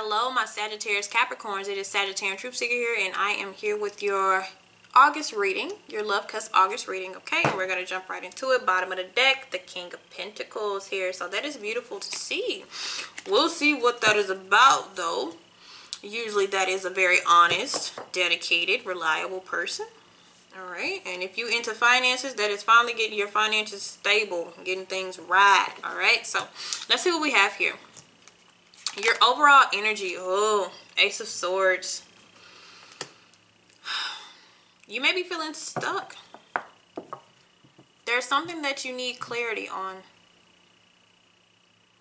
Hello, my Sagittarius Capricorns. It is Sagittarian Truth Seeker here, and I am here with your August reading, your Love Cusp August reading, okay? And we're going to jump right into it. Bottom of the deck, the King of Pentacles here. So that is beautiful to see. We'll see what that is about, though. Usually that is a very honest, dedicated, reliable person. All right, and if you into finances, that is finally getting your finances stable, getting things right. All right, so let's see what we have here. Your overall energy. Oh, Ace of Swords. You may be feeling stuck. There's something that you need clarity on.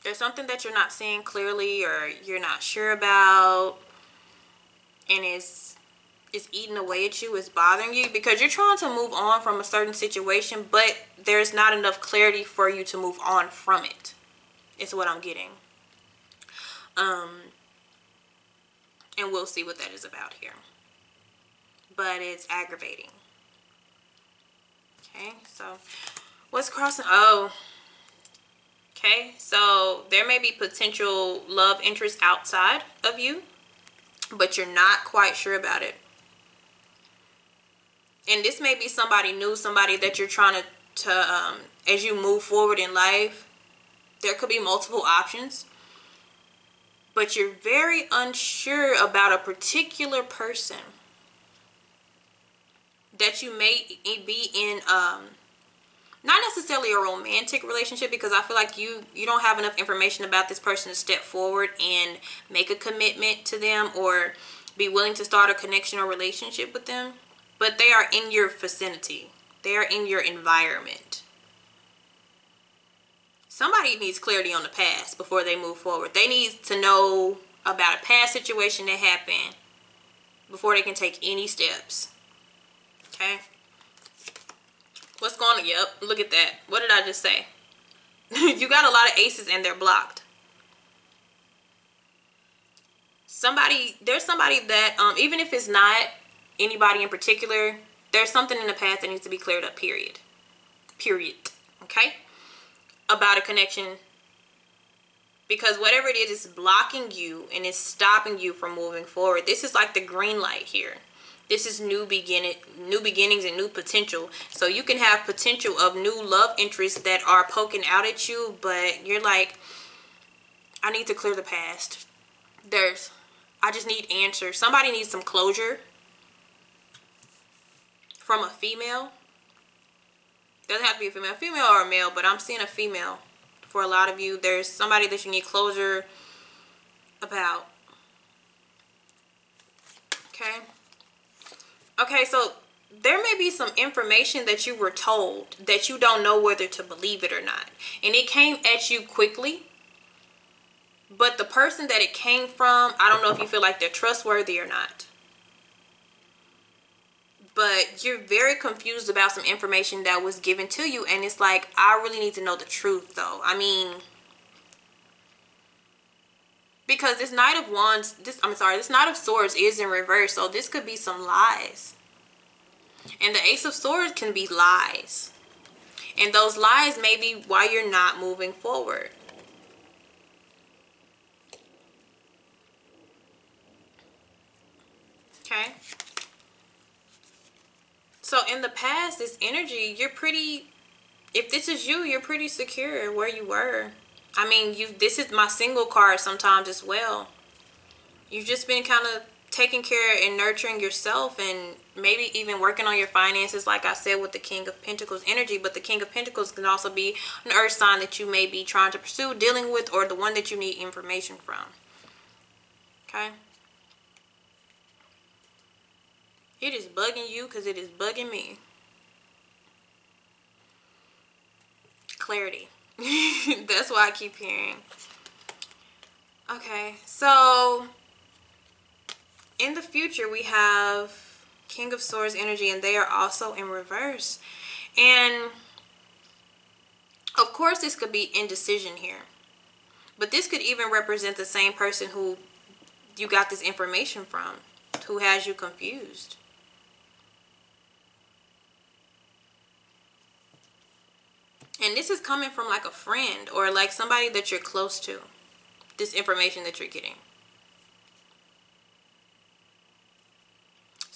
There's something that you're not seeing clearly, or you're not sure about, and it's eating away at you, it's bothering you, because you're trying to move on from a certain situation, but there's not enough clarity for you to move on from it. It's what I'm getting. And we'll see what that is about here. But it's aggravating. Okay, so what's crossing? Oh, okay, so there may be potential love interest outside of you, but you're not quite sure about it. And this may be somebody new, somebody that you're trying to as you move forward in life, there could be multiple options, but you're very unsure about a particular person that you may be in, not necessarily a romantic relationship, because I feel like you don't have enough information about this person to step forward and make a commitment to them or be willing to start a connection or relationship with them. But they are in your vicinity. They are in your environment. Somebody needs clarity on the past before they move forward. They need to know about a past situation that happened before they can take any steps. Okay? What's going on? Yep, look at that. What did I just say? You got a lot of aces and they're blocked. There's somebody that, even if it's not anybody in particular, there's something in the past that needs to be cleared up, period. Period. Okay? About a connection. Because whatever it is blocking you and it's stopping you from moving forward. This is like the green light here. This is new beginnings and new potential. So you can have potential of new love interests that are poking out at you, but you're like, I need to clear the past. I just need answers. Somebody needs some closure from a female. Doesn't have to be a female or a male, but I'm seeing a female. For a lot of you, there's somebody that you need closure about. Okay. Okay, so there may be some information that you were told that you don't know whether to believe it or not. And it came at you quickly. But the person that it came from, I don't know if you feel like they're trustworthy or not. But you're very confused about some information that was given to you. And it's like, I really need to know the truth, though. I mean, because this Knight of Wands, this Knight of Swords is in reverse. So this could be some lies. And the Ace of Swords can be lies. And those lies may be why you're not moving forward. Okay. So in the past, this energy, you're pretty, if this is you, you're pretty secure where you were. I mean, this is my single card sometimes as well. You've just been kind of taking care and nurturing yourself, and maybe even working on your finances, like I said, with the King of Pentacles energy. But the King of Pentacles can also be an earth sign that you may be trying to pursue, dealing with, or the one that you need information from. Okay? It is bugging you because it is bugging me. Clarity. That's what I keep hearing. Okay, so in the future we have King of Swords energy, and they are also in reverse. And of course this could be indecision here. But this could even represent the same person who you got this information from, who has you confused. And this is coming from like a friend or like somebody that you're close to. This information that you're getting.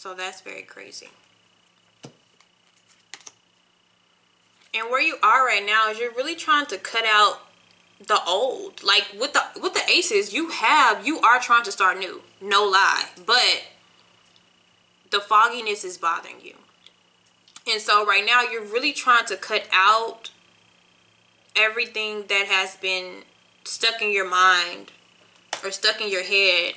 So that's very crazy. And where you are right now is you're really trying to cut out the old. Like with the aces, you are trying to start new. No lie. But the fogginess is bothering you. And so right now you're really trying to cut out everything that has been stuck in your mind or stuck in your head,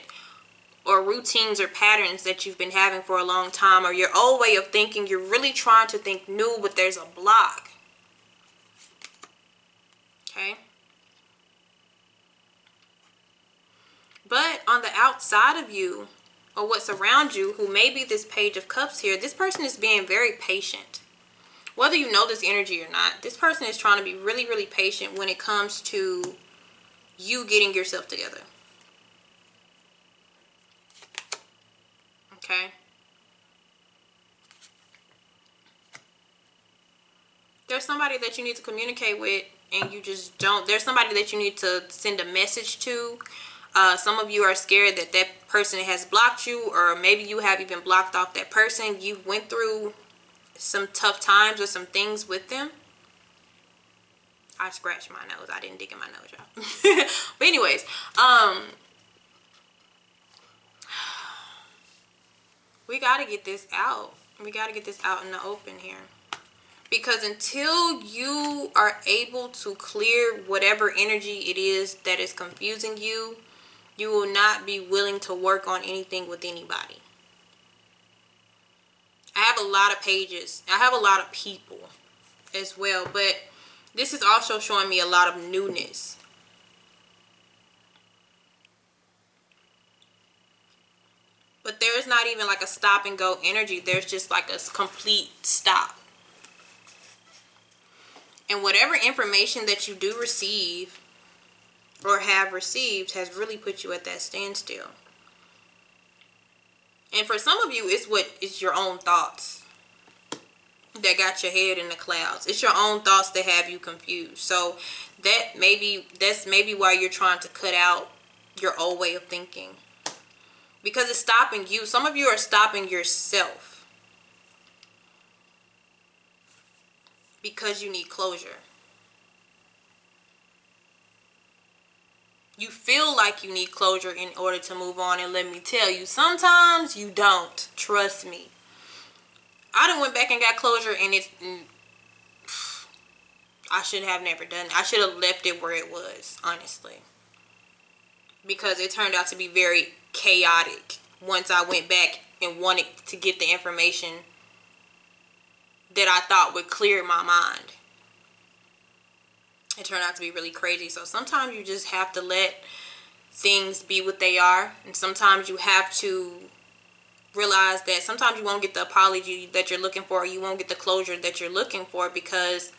or routines or patterns that you've been having for a long time, or your old way of thinking. You're really trying to think new, but there's a block. Okay? But on the outside of you, or what's around you, who may be this Page of Cups here, this person is being very patient. Whether you know this energy or not, this person is trying to be really, really patient when it comes to you getting yourself together. Okay? There's somebody that you need to communicate with and you just don't. There's somebody that you need to send a message to. Some of you are scared that that person has blocked you, or maybe you have even blocked off that person. You went through some tough times or some things with them. I scratched my nose. I didn't dig in my nose, y'all. But anyways, we got to get this out. We got to get this out in the open here. Because until you are able to clear whatever energy it is that is confusing you, you will not be willing to work on anything with anybody. I have a lot of pages. I have a lot of people as well. But this is also showing me a lot of newness. But there is not even like a stop and go energy. There's just like a complete stop. And whatever information that you do receive or have received has really put you at that standstill. And for some of you, it's your own thoughts that got your head in the clouds. It's your own thoughts that have you confused. So that's maybe why you're trying to cut out your old way of thinking. Because it's stopping you. Some of you are stopping yourself. Because you need closure. You feel like you need closure in order to move on, and let me tell you, sometimes you don't. Trust me. I done went back and got closure, and I should have never done it. I should have left it where it was, honestly. Because it turned out to be very chaotic once I went back and wanted to get the information that I thought would clear my mind. It turned out to be really crazy. So sometimes you just have to let things be what they are. And sometimes you have to realize that sometimes you won't get the apology that you're looking for, or you won't get the closure that you're looking for, because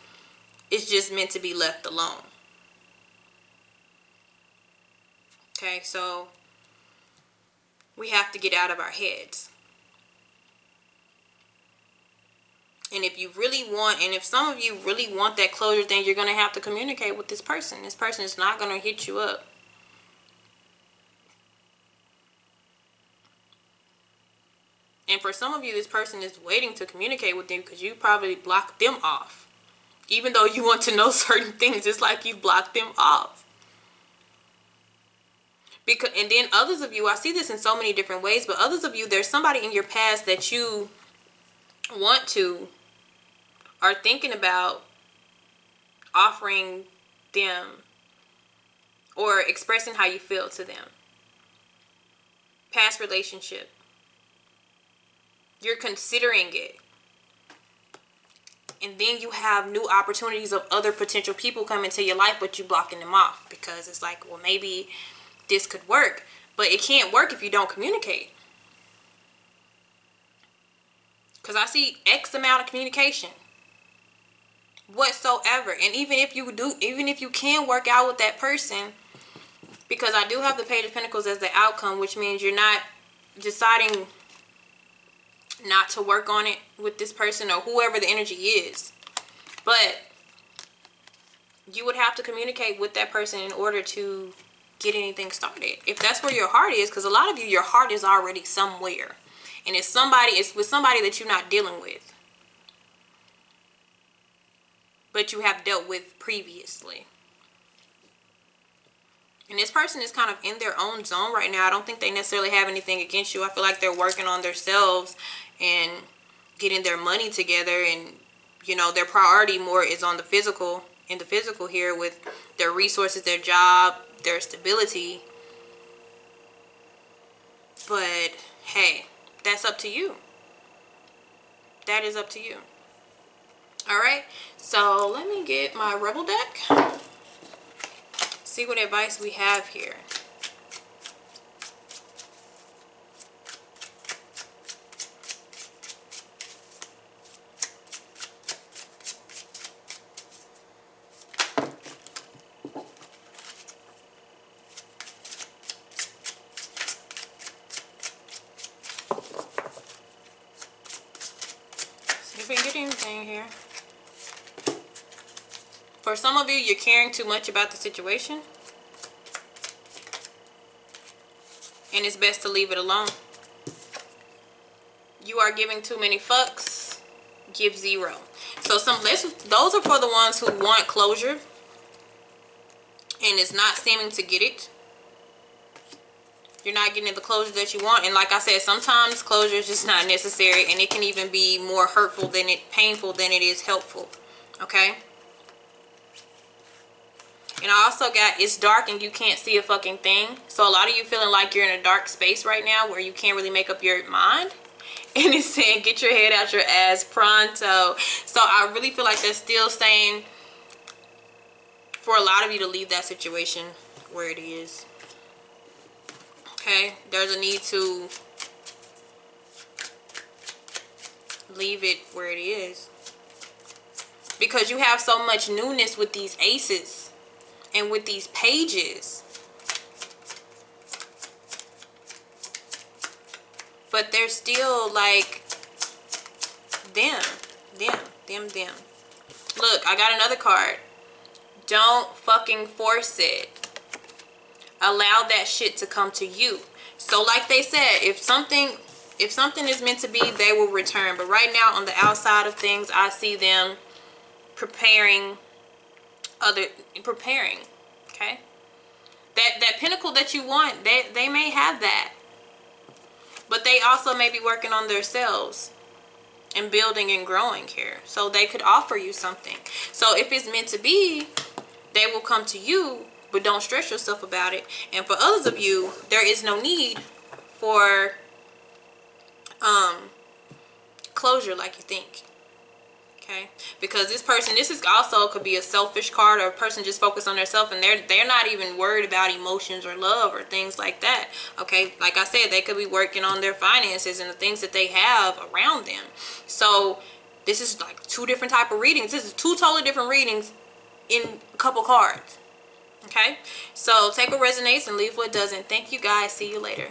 it's just meant to be left alone. Okay, so we have to get out of our heads. And if you really want, and if some of you really want that closure, then you're going to have to communicate with this person. This person is not going to hit you up. And for some of you, this person is waiting to communicate with you because you probably blocked them off. Even though you want to know certain things, it's like you blocked them off. And then others of you, I see this in so many different ways, but others of you, there's somebody in your past that you want to, are thinking about offering them or expressing how you feel to them. Past relationship. You're considering it. And then you have new opportunities of other potential people come into your life, but you're blocking them off because it's like, well, maybe this could work. But it can't work if you don't communicate. Because I see X amount of communication whatsoever. And even if you can work out with that person, because I do have the Page of Pentacles as the outcome, which means you're not deciding not to work on it with this person or whoever the energy is. But you would have to communicate with that person in order to get anything started. If that's where your heart is, because a lot of you, your heart is already somewhere. And it's with somebody that you're not dealing with, but you have dealt with previously. And this person is kind of in their own zone right now. I don't think they necessarily have anything against you. I feel like they're working on themselves and getting their money together, and you know, their priority more is on the physical, here, with their resources, their job, their stability. But hey, that's up to you. That is up to you. All right, so let me get my Rebel deck. See what advice we have here. See if we can get anything here. For some of you, you're caring too much about the situation, and it's best to leave it alone. You are giving too many fucks. Give zero. So those are for the ones who want closure and is not seeming to get it. You're not getting the closure that you want, and like I said, sometimes closure is just not necessary, and it can even be more painful than it is helpful. Okay. And I also got, it's dark and you can't see a fucking thing. So a lot of you feeling like you're in a dark space right now where you can't really make up your mind. And it's saying, get your head out your ass pronto. So I really feel like that's still saying for a lot of you to leave that situation where it is. Okay? There's a need to leave it where it is. Because you have so much newness with these aces. And with these pages, but they're still like them. Look, I got another card. Don't fucking force it. Allow that shit to come to you. So like they said, if something is meant to be, they will return. But right now on the outside of things, I see them preparing, okay? That pinnacle that you want, they may have that, but they also may be working on themselves and building and growing here, so they could offer you something. So if it's meant to be, they will come to you, but don't stress yourself about it. And for others of you, there is no need for closure like you think. Okay, because this person, this is also could be a selfish card, or a person just focused on themselves, and they're not even worried about emotions or love or things like that. Okay, like I said, they could be working on their finances and the things that they have around them. So this is like two different type of readings. This is two totally different readings in a couple cards. Okay, so take what resonates and leave what doesn't. Thank you guys. See you later.